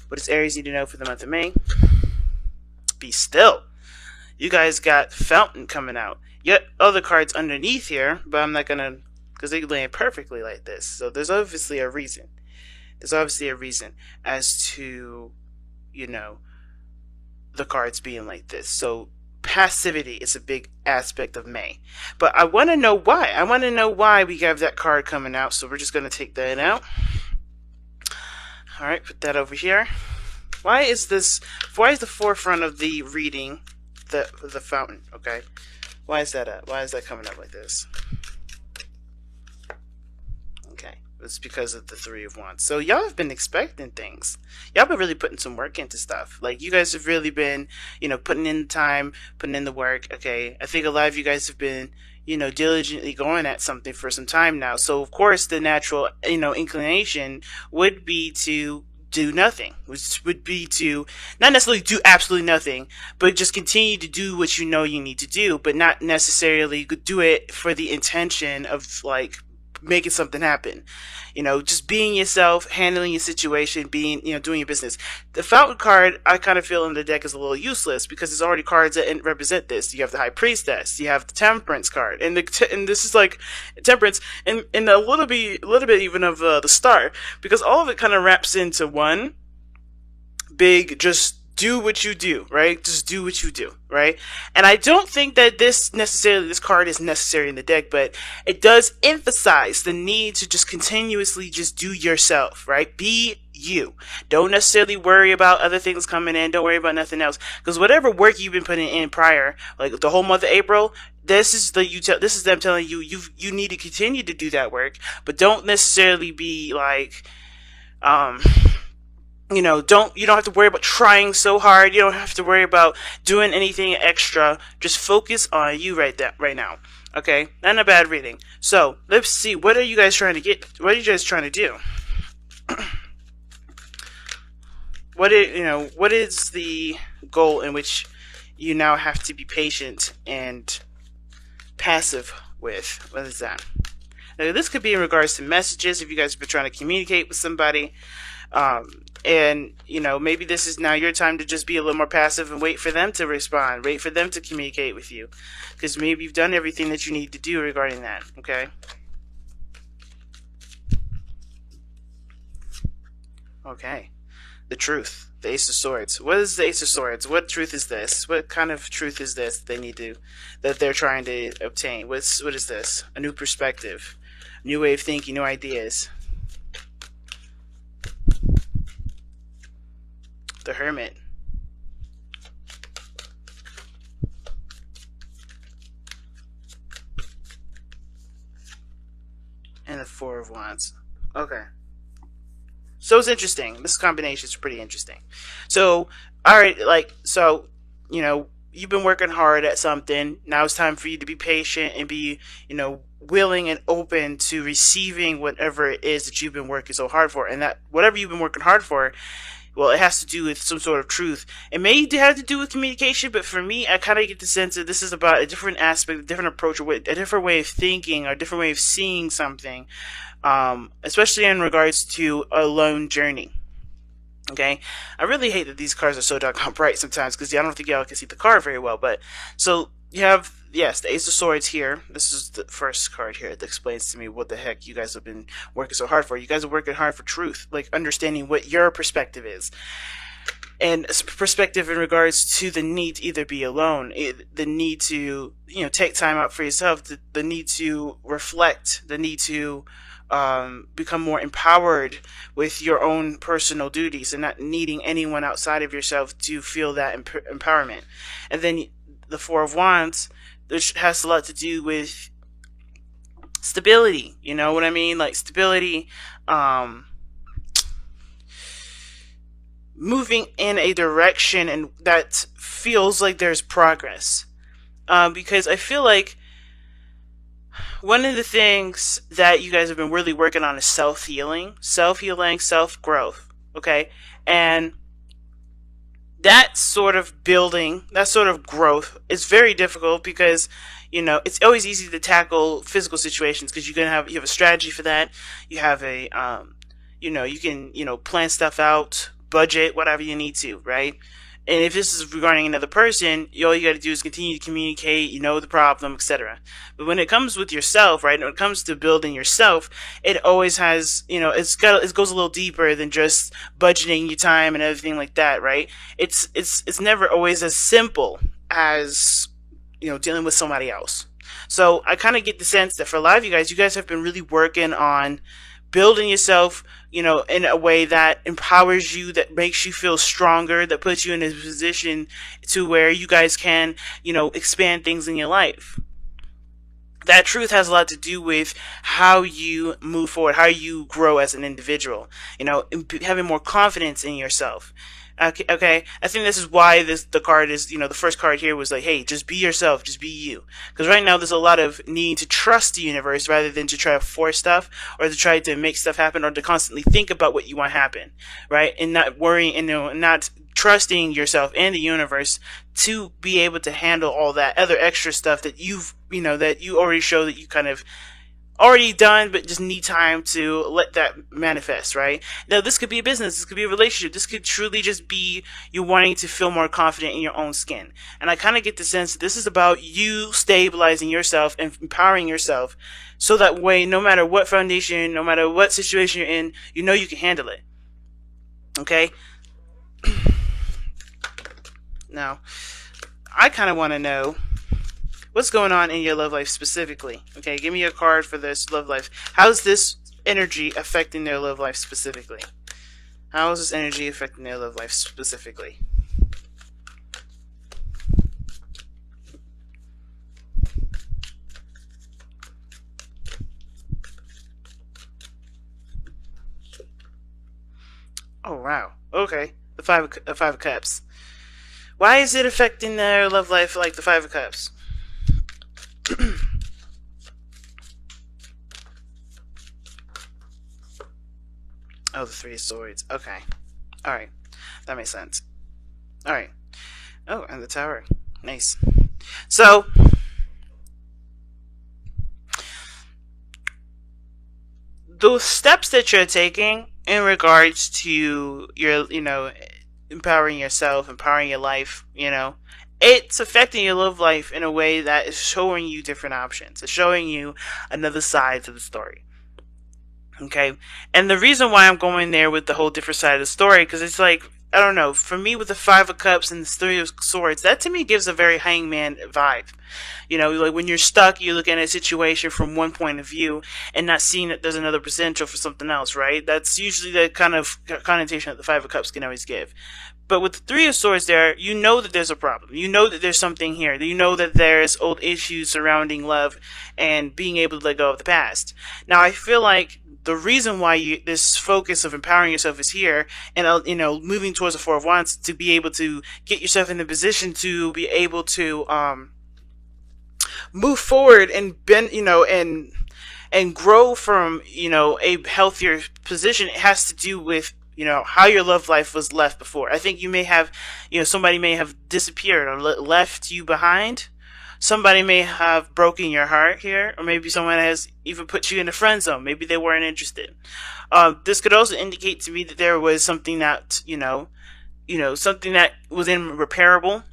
What does Aries need to know for the month of May? Be still. You guys got Fountain coming out. Yet other cards underneath here, but I'm not gonna, because they land perfectly like this. So there's obviously a reason. There's obviously a reason as to, you know, the cards being like this. So passivity is a big aspect of May. But I want to know why. I want to know why we have that card coming out. So we're just going to take that out. All right, put that over here. Why is the forefront of the reading the Fountain? Okay, why is that up? Why is that coming up like this? Okay, it's because of the Three of Wands. So y'all have been expecting things. Y'all been really putting some work into stuff. Like, you guys have really been, putting in the time, putting in the work. Okay, I think a lot of you guys have been, diligently going at something for some time now. So of course the natural, inclination would be to do nothing, which would be to not necessarily do absolutely nothing, but just continue to do what you need to do, but not necessarily do it for the intention of like making something happen. Just being yourself, handling your situation, being, doing your business. The Fountain card, I kind of feel in the deck is a little useless because there's already cards that represent this. You have the High Priestess, you have the Temperance card, and this is like Temperance, and a little bit even of the Star, because all of it kind of wraps into one big just do what you do, right? Just do what you do, right? And I don't think that this card is necessary in the deck, but it does emphasize the need to just continuously just do yourself, right? Be you. Don't necessarily worry about other things coming in. Don't worry about nothing else. Because whatever work you've been putting in prior, like the whole month of April, this is them telling you, you need to continue to do that work, but don't necessarily be like, you don't have to worry about trying so hard. You don't have to worry about doing anything extra. Just focus on you right now. Okay? Not a bad reading. So, let's see. What are you guys trying to get? What are you guys trying to do? What is the goal in which you now have to be patient and passive with? What is that? Now, this could be in regards to messages, if you guys have been trying to communicate with somebody. And maybe this is now your time to just be a little more passive and wait for them to respond, wait for them to communicate with you, because maybe you've done everything that you need to do regarding that. Okay. Okay. The truth, the Ace of Swords. What is the Ace of Swords? What truth is this? What kind of truth is this that they're trying to obtain? What is this? A new perspective, new way of thinking, new ideas. The Hermit. And the Four of Wands. Okay. So it's interesting. This combination is pretty interesting. So, alright, you've been working hard at something. Now it's time for you to be patient and be, willing and open to receiving whatever it is that you've been working so hard for. And that whatever you've been working hard for, well, it has to do with some sort of truth. It may have to do with communication, but for me, I kind of get the sense that this is about a different aspect, a different approach, a different way of thinking, or a different way of seeing something, especially in regards to a lone journey. Okay, I really hate that these cards are so doggone bright sometimes, because I don't think y'all can see the card very well. But so you have, yes, the Ace of Swords here. This is the first card here that explains to me what the heck you guys have been working so hard for. You guys are working hard for truth, like understanding what your perspective is. And perspective in regards to the need to either be alone, the need to, take time out for yourself, the need to reflect, the need to become more empowered with your own personal duties and not needing anyone outside of yourself to feel that empowerment. And then the Four of Wands, which has a lot to do with stability. You know what I mean? Like stability, moving in a direction and that feels like there's progress. Because I feel like one of the things that you guys have been really working on is self-healing, self-growth, okay? And that sort of building, that sort of growth is very difficult because, it's always easy to tackle physical situations because you have a strategy for that. You have a, you can, plan stuff out, budget whatever you need to, right? And if this is regarding another person, all you got to do is continue to communicate, the problem, etc. But when it comes with yourself, right, when it comes to building yourself, it always has, it goes a little deeper than just budgeting your time and everything like that, right? It's never always as simple as, dealing with somebody else. So I kind of get the sense that for a lot of you guys have been really working on building yourself, in a way that empowers you, that makes you feel stronger, that puts you in a position to where you guys can, expand things in your life. That truth has a lot to do with how you move forward, how you grow as an individual, having more confidence in yourself. Okay. I think this is why the card is, the first card here was like, hey, just be yourself, just be you. Because right now there's a lot of need to trust the universe rather than to try to force stuff or to try to make stuff happen or to constantly think about what you want to happen, right? And not worrying and not trusting yourself and the universe to be able to handle all that other extra stuff that that you already show that you kind of already done, but just need time to let that manifest, right? Now, this could be a business, this could be a relationship, this could truly just be you wanting to feel more confident in your own skin. And I kind of get the sense that this is about you stabilizing yourself and empowering yourself so that way, no matter what foundation, no matter what situation you're in, you can handle it. Okay? Now, I kind of want to know what's going on in your love life specifically. Okay, give me a card for this love life. How's this energy affecting their love life specifically? How is this energy affecting their love life specifically? Oh, wow. Okay. The Five of Cups. Why is it affecting their love life like the Five of Cups? Oh, the Three of Swords. Okay. Alright. That makes sense. Alright. Oh, and the Tower. Nice. So, those steps that you're taking in regards to your, empowering yourself, empowering your life, it's affecting your love life in a way that is showing you different options. It's showing you another side to the story. Okay? And the reason why I'm going there with the whole different side of the story, because it's like, I don't know, for me with the Five of Cups and the Three of Swords, that to me gives a very Hangman vibe. Like when you're stuck, you're looking at a situation from one point of view and not seeing that there's another potential for something else, right? That's usually the kind of connotation that the Five of Cups can always give. But with the Three of Swords there, you know that there's a problem. You know that there's something here. You know that there's old issues surrounding love and being able to let go of the past. Now, I feel like the reason why this focus of empowering yourself is here and, moving towards the Four of Wands to be able to get yourself in the position to be able to move forward and bend, and grow from, a healthier position. It has to do with how your love life was left before. I think you may have, somebody may have disappeared or left you behind. Somebody may have broken your heart here, or maybe someone has even put you in a friend zone. Maybe they weren't interested. This could also indicate to me that there was something that, something that was irreparable.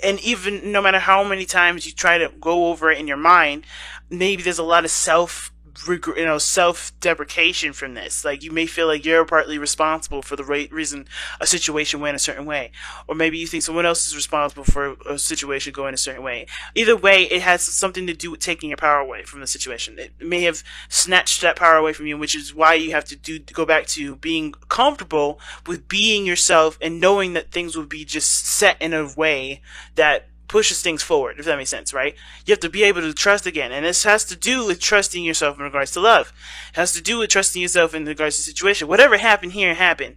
And even no matter how many times you try to go over it in your mind, maybe there's a lot of self-deprecation from this. Like, you may feel like you're partly responsible for the reason a situation went a certain way. Or maybe you think someone else is responsible for a situation going a certain way. Either way, it has something to do with taking your power away from the situation. It may have snatched that power away from you, which is why you have to go back to being comfortable with being yourself and knowing that things will be just set in a way that pushes things forward, if that makes sense, right? You have to be able to trust again. And this has to do with trusting yourself in regards to love. It has to do with trusting yourself in regards to the situation. Whatever happened here happened.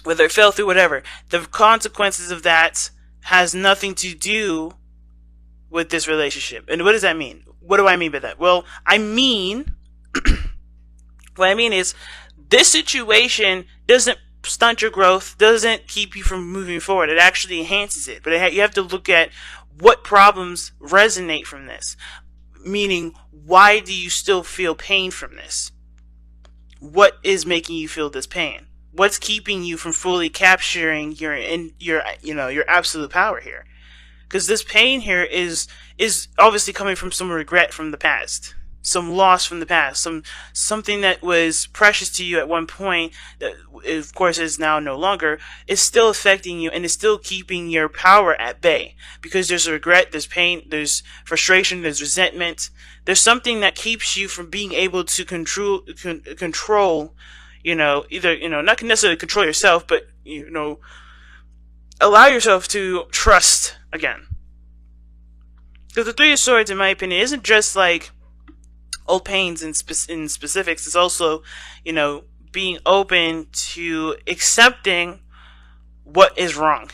Whether it fell through, whatever. The consequences of that has nothing to do with this relationship. And what does that mean? What do I mean by that? Well, what I mean is, this situation doesn't stunt your growth, doesn't keep you from moving forward. It actually enhances it. But you have to look at what problems resonate from this. Meaning, why do you still feel pain from this? What is making you feel this pain? What's keeping you from fully capturing your absolute power here? Because this pain here is obviously coming from some regret from the past, some loss from the past, something that was precious to you at one point that of course is now no longer, is still affecting you and is still keeping your power at bay, because there's regret, there's pain, there's frustration, there's resentment. There's something that keeps you from being able to control, either, not necessarily control yourself, but allow yourself to trust again. Because the Three of Swords, in my opinion, isn't just like old pains in specifics. It's also, being open to accepting what is wrong.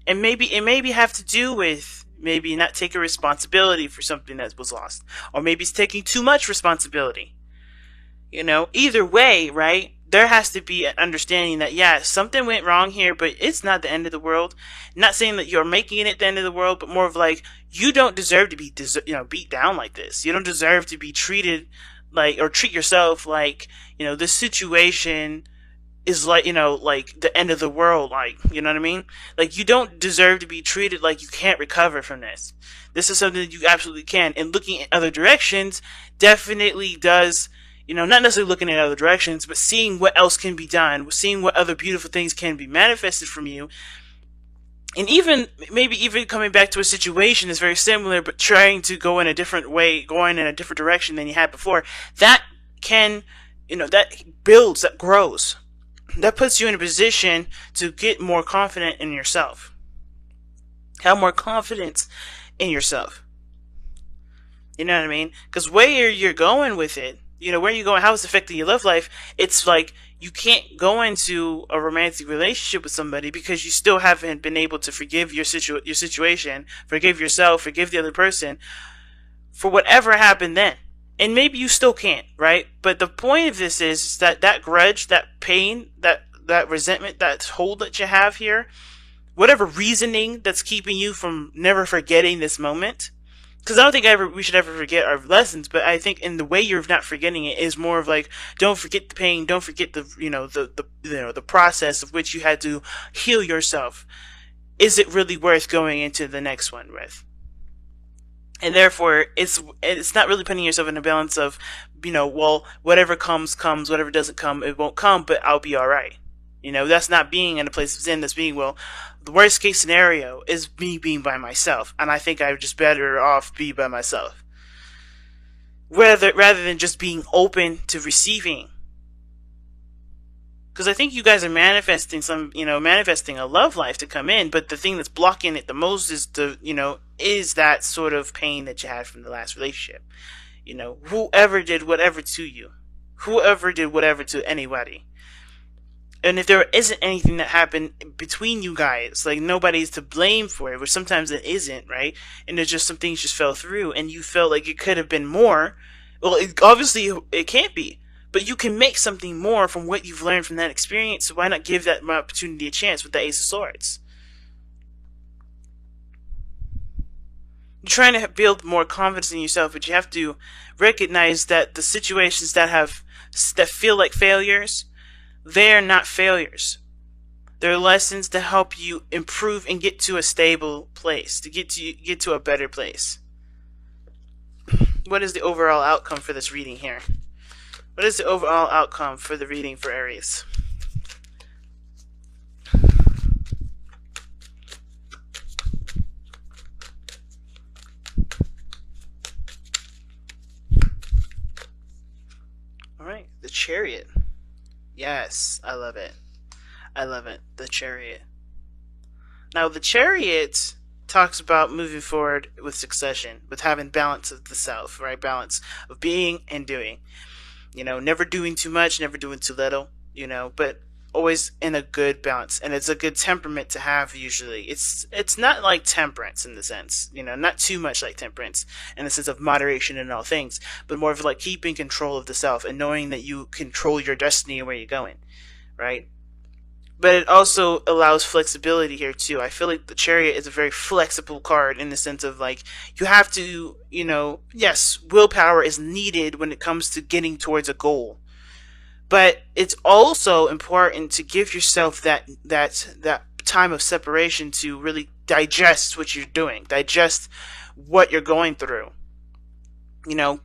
And maybe it maybe have to do with maybe not taking responsibility for something that was lost. Or maybe it's taking too much responsibility. Either way, right? There has to be an understanding that, yeah, something went wrong here, but it's not the end of the world. Not saying that you're making it the end of the world, but more of like, you don't deserve to be, beat down like this. You don't deserve to be treated like, or treat yourself like, this situation is like, like the end of the world, like, you know what I mean? Like, you don't deserve to be treated like you can't recover from this. This is something that you absolutely can. And looking at other directions definitely does, not necessarily looking at other directions, but seeing what else can be done, seeing what other beautiful things can be manifested from you. And maybe even coming back to a situation is very similar, but trying to go in a different way, going in a different direction than you had before. That can, that builds, that grows. That puts you in a position to get more confident in yourself. Have more confidence in yourself. You know what I mean? Because where you're going with it, where you're going, how it's affecting your love life, it's like you can't go into a romantic relationship with somebody because you still haven't been able to forgive your situation, forgive yourself, forgive the other person for whatever happened then. And maybe you still can't, right? But the point of this is that grudge, that pain, that resentment, that hold that you have here, whatever reasoning that's keeping you from never forgetting this moment. Because I don't think we should ever forget our lessons, but I think in the way you're not forgetting it is more of like, don't forget the pain, don't forget the process of which you had to heal yourself. Is it really worth going into the next one with? And therefore, it's not really putting yourself in a balance of, well, whatever comes, whatever doesn't come, it won't come, but I'll be alright. That's not being in a place of zen, that's being, well, the worst case scenario is me being by myself, and I think I'm just better off be by myself. Rather than just being open to receiving. Because I think you guys are manifesting manifesting a love life to come in, but the thing that's blocking it the most is is that sort of pain that you had from the last relationship. Whoever did whatever to you. Whoever did whatever to anybody. And if there isn't anything that happened between you guys, like nobody's to blame for it, which sometimes it isn't, right? And there's just some things just fell through and you felt like it could have been more. Well, obviously it can't be. But you can make something more from what you've learned from that experience, so why not give that opportunity a chance with the Ace of Swords? You're trying to build more confidence in yourself, but you have to recognize that the situations that feel like failures, they're not failures. They're lessons to help you improve and get to a stable place, to get to a better place. What is the overall outcome for this reading here? What is the overall outcome for the reading for Aries? Alright, the Chariot. Yes, I love it. I love it. The Chariot. Now, the Chariot talks about moving forward with succession, with having balance of the self, right? Balance of being and doing. Never doing too much, never doing too little, but always in a good balance. And it's a good temperament to have usually. It's not like temperance in the sense, not too much like temperance in the sense of moderation in all things, but more of like keeping control of the self and knowing that you control your destiny and where you're going, right? But it also allows flexibility here too. I feel like the Chariot is a very flexible card in the sense of like, you have to, yes, willpower is needed when it comes to getting towards a goal. But it's also important to give yourself that time of separation to really digest what you're doing, digest what you're going through.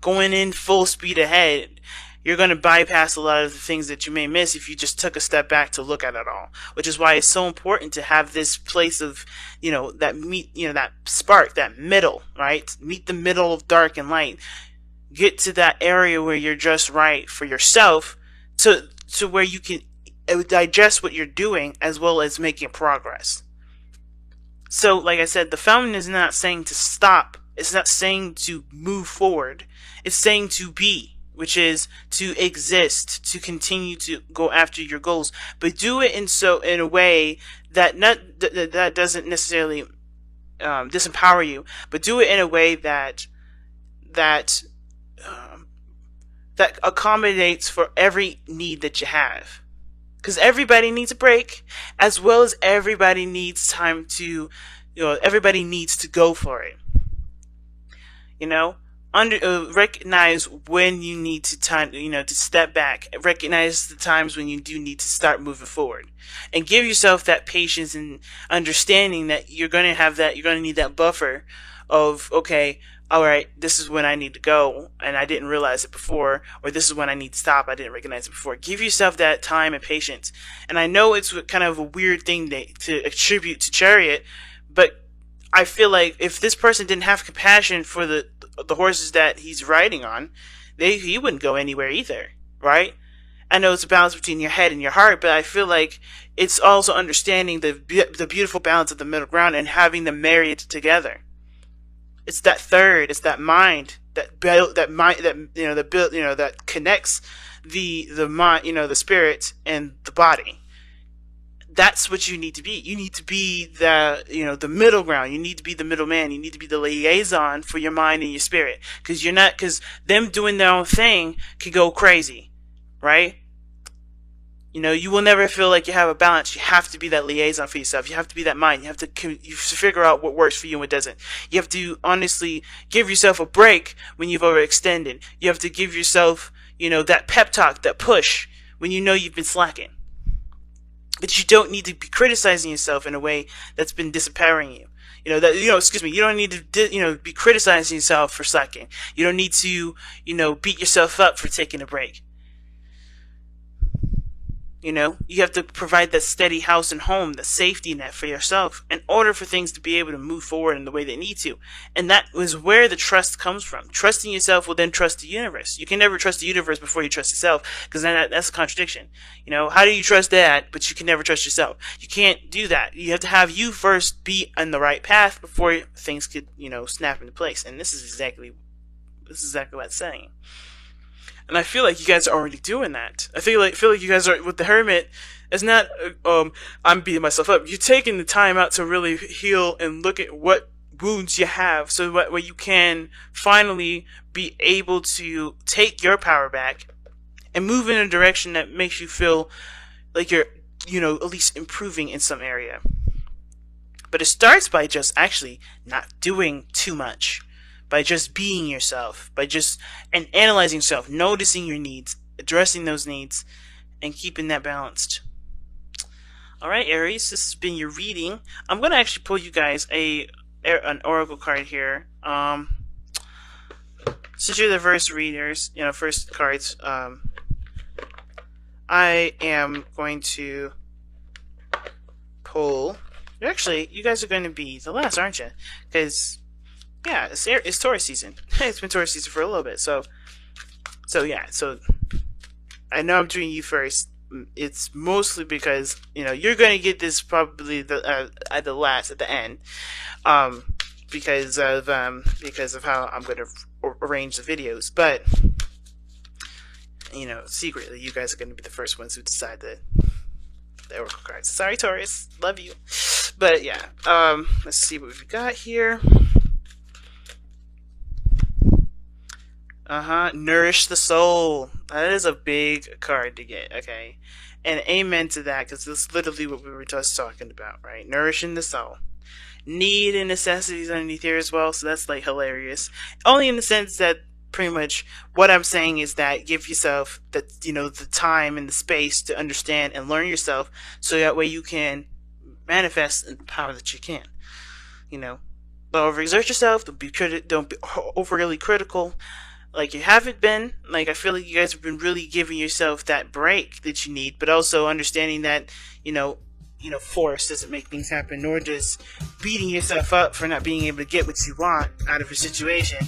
Going in full speed ahead, you're going to bypass a lot of the things that you may miss if you just took a step back to look at it all. Which is why it's so important to have this place of, that spark, that middle, right? Meet the middle of dark and light. Get to that area where you're just right for yourself, to where you can digest what you're doing as well as making progress. So, like I said, the fountain is not saying to stop. It's not saying to move forward. It's saying to be, which is to exist, to continue to go after your goals, but do it in a way that doesn't necessarily disempower you, but do it in a way that um, that accommodates for every need that you have. Because everybody needs a break, as well as everybody needs time to, everybody needs to go for it. You know, recognize when you need to to step back. Recognize the times when you do need to start moving forward, and give yourself that patience and understanding that you're going to have that. You're going to need that buffer of, okay, all right, this is when I need to go, and I didn't realize it before, or this is when I need to stop, I didn't recognize it before. Give yourself that time and patience. And I know it's kind of a weird thing to attribute to Chariot, but I feel like if this person didn't have compassion for the horses that he's riding on, he wouldn't go anywhere either, right? I know it's a balance between your head and your heart, but I feel like it's also understanding the beautiful balance of the middle ground and having them married together. It's that third. It's that mind. That mind. That connects the mind. The spirit and the body. That's what you need to be. You need to be the middle ground. You need to be the middleman. You need to be the liaison for your mind and your spirit. Because them doing their own thing can go crazy, right? You will never feel like you have a balance. You have to be that liaison for yourself. You have to be that mind. You have to figure out what works for you and what doesn't. You have to honestly give yourself a break when you've overextended. You have to give yourself, that pep talk, that push when you know you've been slacking. But you don't need to be criticizing yourself in a way that's been disempowering you. You don't need to, be criticizing yourself for slacking. You don't need to, beat yourself up for taking a break. You have to provide that steady house and home, the safety net for yourself in order for things to be able to move forward in the way they need to. And that is where the trust comes from. Trusting yourself will then trust the universe. You can never trust the universe before you trust yourself, because then that's a contradiction. How do you trust that, but you can never trust yourself? You can't do that. You have to have you first be on the right path before things could, snap into place. And this is exactly what it's saying. And I feel like you guys are already doing that. I feel like you guys are with the Hermit. It's not I'm beating myself up. You're taking the time out to really heal and look at what wounds you have, so where you can finally be able to take your power back and move in a direction that makes you feel like you're at least improving in some area. But it starts by just actually not doing too much. By just being yourself, and analyzing yourself, noticing your needs, addressing those needs, and keeping that balanced. Alright, Aries, this has been your reading. I'm going to actually pull you guys an oracle card here. Since you're the first readers, first cards, I am going to pull... Actually, you guys are going to be the last, aren't you? Because... yeah, it's Taurus season. It's been Taurus season for a little bit, so yeah. So I know I'm doing you first. It's mostly because you're going to get this probably at the end, because of how I'm going to arrange the videos. But secretly, you guys are going to be the first ones who decide the oracle cards. Sorry, Taurus, love you, but yeah. Let's see what we've got here. Nourish the soul. That is a big card to get, okay? And amen to that, because that's literally what we were just talking about, right? Nourishing the soul. Need and necessities underneath here as well, so that's like hilarious. Only in the sense that pretty much what I'm saying is that give yourself the, the time and the space to understand and learn yourself, so that way you can manifest the power that you can. You know, don't overexert yourself. Don't be overly critical like you haven't been. Like, I feel like you guys have been really giving yourself that break that you need, but also understanding that force doesn't make things happen, nor does beating yourself up for not being able to get what you want out of a situation